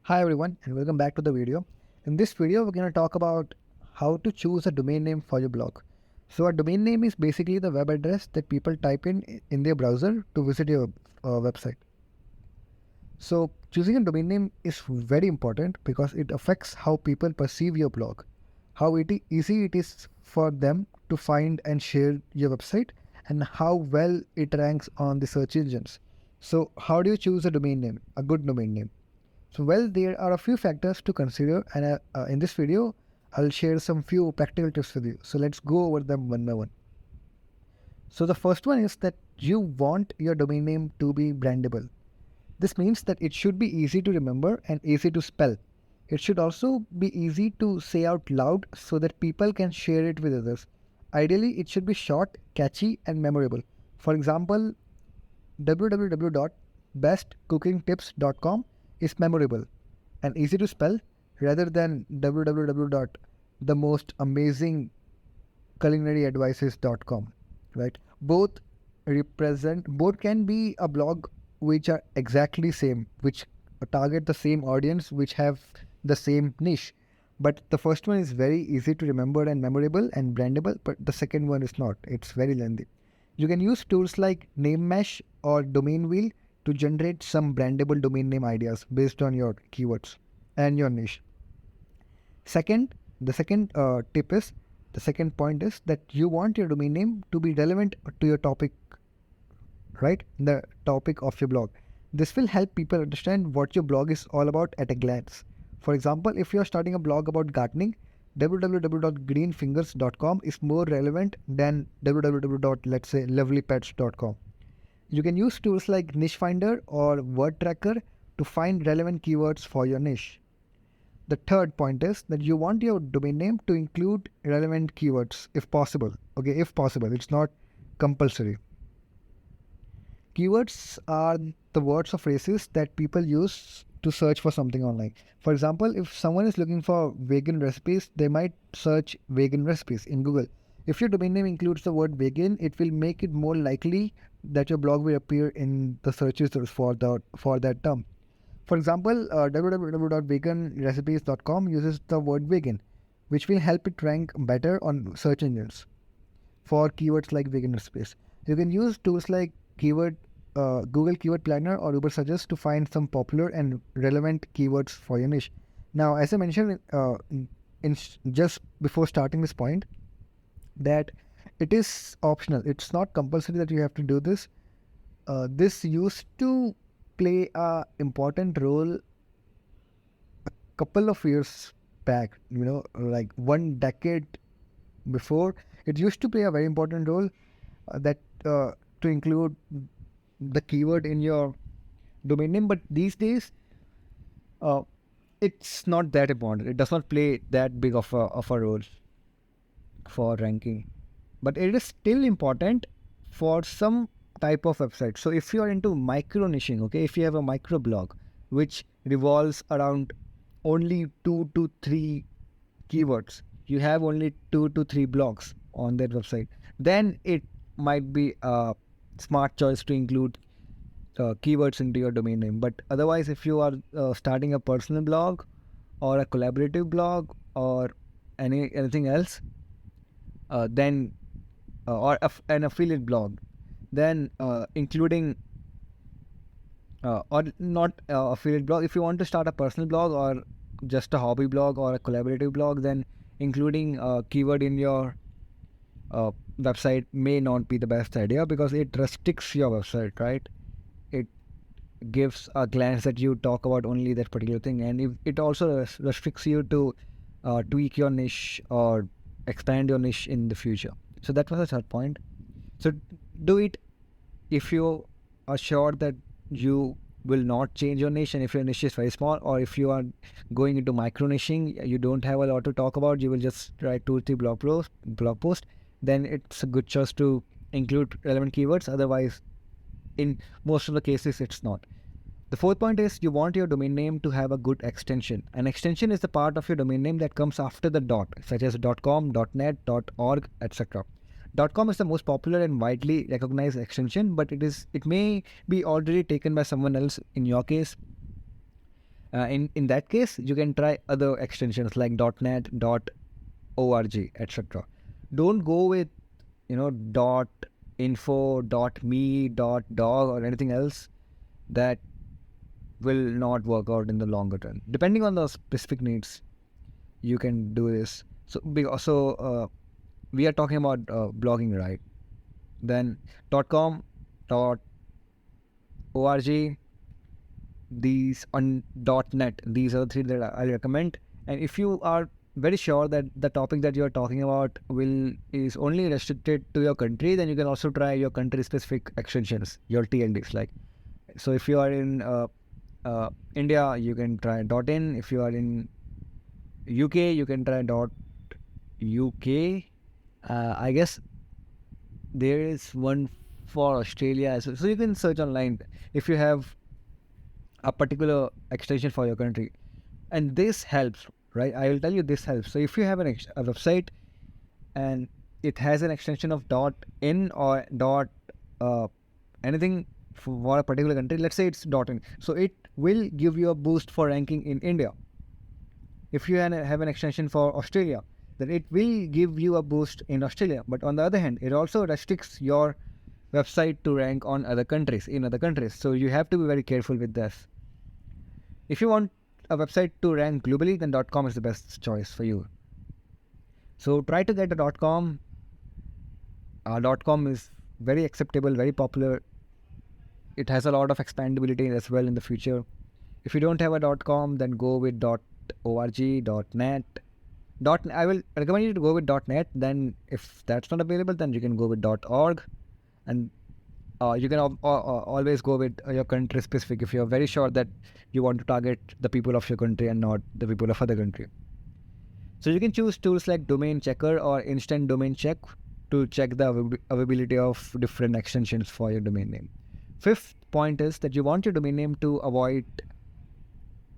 Hi everyone and welcome back to the video. In this video we're going to talk about how to choose a domain name for your blog. So a domain name is basically the web address that people type in their browser to visit your website. So choosing a domain name is very important because it affects how people perceive your blog, how easy it is for them to find and share your website, and how well it ranks on the search engines. So how do you choose a domain name, a good domain name? So, well, there are a few factors to consider, and in this video, I'll share some few practical tips with you. So, let's go over them one by one. So, the first one is that you want your domain name to be brandable. This means that it should be easy to remember and easy to spell. It should also be easy to say out loud so that people can share it with others. Ideally, it should be short, catchy, and memorable. For example, www.bestcookingtips.com is memorable and easy to spell rather than www.themostamazingculinaryadvices.com, right? Both can be a blog which are exactly same, which target the same audience, which have the same niche. But the first one is very easy to remember and memorable and brandable, but the second one is not. It's very lengthy. You can use tools like Name Mesh or Domain Wheel to generate some brandable domain name ideas based on your keywords and your niche. The second tip is the second point is that you want your domain name to be relevant to your topic, right? The topic of your blog. This will help people understand what your blog is all about at a glance. For example, if you're starting a blog about gardening, www.greenfingers.com is more relevant than www.let's say lovelypets.com. You can use tools like Niche Finder or Word Tracker to find relevant keywords for your niche. The third point is that you want your domain name to include relevant keywords if possible. Okay, if possible, it's not compulsory. Keywords are the words or phrases that people use to search for something online. For example, if someone is looking for vegan recipes, they might search vegan recipes in Google. If your domain name includes the word vegan, it will make it more likely that your blog will appear in the search results for that term. For example, www.veganrecipes.com uses the word vegan, which will help it rank better on search engines for keywords like vegan recipes. You can use tools like Google Keyword Planner or Uber Suggest to find some popular and relevant keywords for your niche. Now, as I mentioned just before starting this point, that it is optional. It's not compulsory that you have to do this. This used to play a important role a couple of years back. Like 1 decade before, it used to play a very important role that to include the keyword in your domain name. But these days, it's not that important. It does not play that big of a role for ranking, but it is still important for some type of website. So if you are into micro niching, okay, if you have a micro blog which revolves around only 2 to 3 keywords, you have only 2 to 3 blogs on that website, then it might be a smart choice to include keywords into your domain name. But otherwise, if you are starting a personal blog or a collaborative blog or anything else, then or an affiliate blog, then including or not affiliate blog. If you want to start a personal blog or just a hobby blog or a collaborative blog, then including keyword in your website may not be the best idea because it restricts your website, right? It gives a glance that you talk about only that particular thing, and if it also restricts you to tweak your niche or expand your niche in the future. So that was the third point. So do it if you are sure that you will not change your niche, and if your niche is very small, or if you are going into micro niching, you don't have a lot to talk about, you will just write 2 or 3 blog post, then it's a good choice to include relevant keywords. Otherwise, in most of the cases, it's not. The fourth point is you want your domain name to have a good extension. An extension is the part of your domain name that comes after the dot, such as .com, .net, .org, etc. .com is the most popular and widely recognized extension, but it may be already taken by someone else. In your case, In that case, you can try other extensions like .net, .org, etc. Don't go with .info, .me, .dog or anything else that will not work out in the longer term. Depending on the specific needs, you can do this. So we are talking about blogging, right? Then .com, .org, these on .net, these are the three that I recommend. And if you are very sure that the topic that you are talking about is only restricted to your country, then you can also try your country specific extensions, your TLDs. Like, so if you are in India, you can try .in. If you are in UK, you can try .uk. I guess there is one for Australia as well. So you can search online if you have a particular extension for your country, and this helps, right? I will tell you this helps. So if you have a website and it has an extension of .in or anything for a particular country, let's say it's .in, so it will give you a boost for ranking in India. If you have an extension for Australia, then it will give you a boost in Australia. But on the other hand, it also restricts your website to rank on other countries, in other countries. So you have to be very careful with this. If you want a website to rank globally, then .com is the best choice for you. So try to get a .com. .com is very acceptable, very popular. It has a lot of expandability as well in the future. If you don't have a .com, then go with .org, .net. I will recommend you to go with .net. Then if that's not available, then you can go with .org. And you can always go with your country specific if you're very sure that you want to target the people of your country and not the people of other country. So you can choose tools like Domain Checker or Instant Domain Check to check the availability of different extensions for your domain name. Fifth point is that you want your domain name to avoid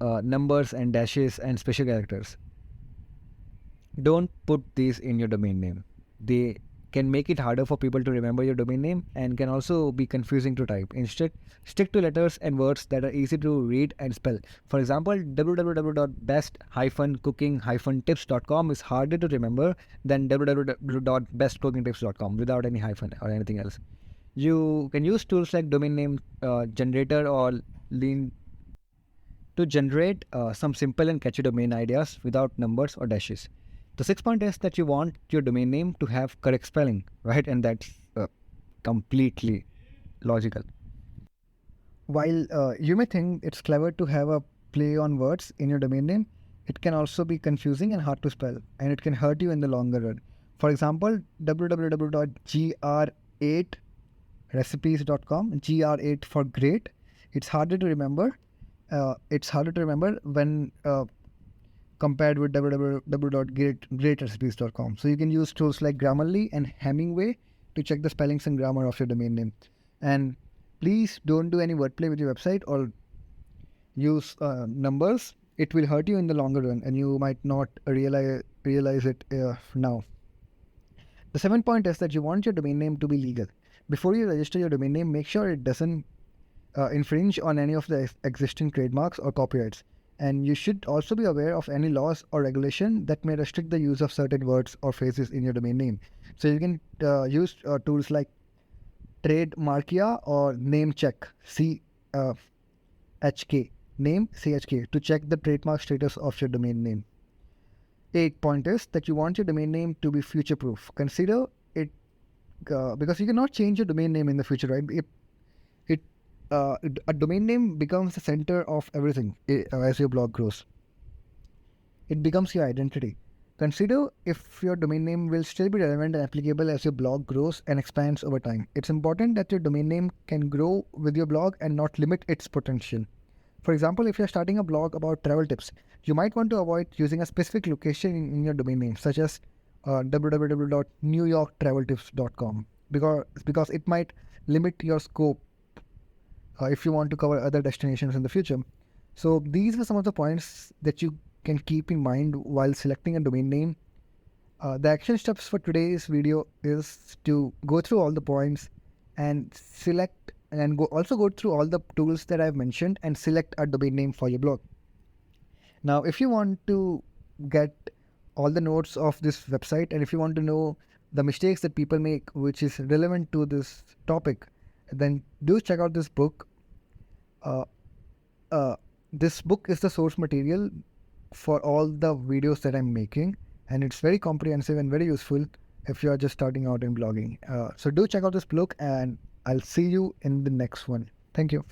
numbers and dashes and special characters. Don't put these in your domain name. They can make it harder for people to remember your domain name and can also be confusing to type. Instead, stick to letters and words that are easy to read and spell. For example, www.best-cooking-tips.com is harder to remember than www.bestcookingtips.com without any hyphen or anything else. You can use tools like domain name generator or lean to generate some simple and catchy domain ideas without numbers or dashes. The sixth point is that you want your domain name to have correct spelling, right? And that's completely logical. While you may think it's clever to have a play on words in your domain name, it can also be confusing and hard to spell, and it can hurt you in the longer run. For example, www.gr8recipes.com, gr8 for great. It's harder to remember. When compared with www.greatrecipes.com. So you can use tools like Grammarly and Hemingway to check the spellings and grammar of your domain name. And please don't do any wordplay with your website or use numbers. It will hurt you in the longer run, and you might not realize it now. The seventh point is that you want your domain name to be legal. Before you register your domain name, make sure it doesn't infringe on any of the existing trademarks or copyrights. And you should also be aware of any laws or regulation that may restrict the use of certain words or phrases in your domain name. So you can use tools like Trademarkia or Namecheck, CHK, to check the trademark status of your domain name. 8th point is that you want your domain name to be future-proof. Consider it because you cannot change your domain name in the future, right? A domain name becomes the center of everything as your blog grows. It becomes your identity. Consider if your domain name will still be relevant and applicable as your blog grows and expands over time. It's important that your domain name can grow with your blog and not limit its potential. For example, if you're starting a blog about travel tips, you might want to avoid using a specific location in your domain name, such as www.newyorktraveltips.com, because it might limit your scope if you want to cover other destinations in the future. So these are some of the points that you can keep in mind while selecting a domain name. The action steps for today's video is to go through all the points and select and go through all the tools that I've mentioned and select a domain name for your blog. Now, if you want to get all the notes of this website, and if you want to know the mistakes that people make, which is relevant to this topic, then do check out this book. Uh, this book is the source material for all the videos that I'm making, and it's very comprehensive and very useful if you are just starting out in blogging. So do check out this book, and I'll see you in the next one. Thank you.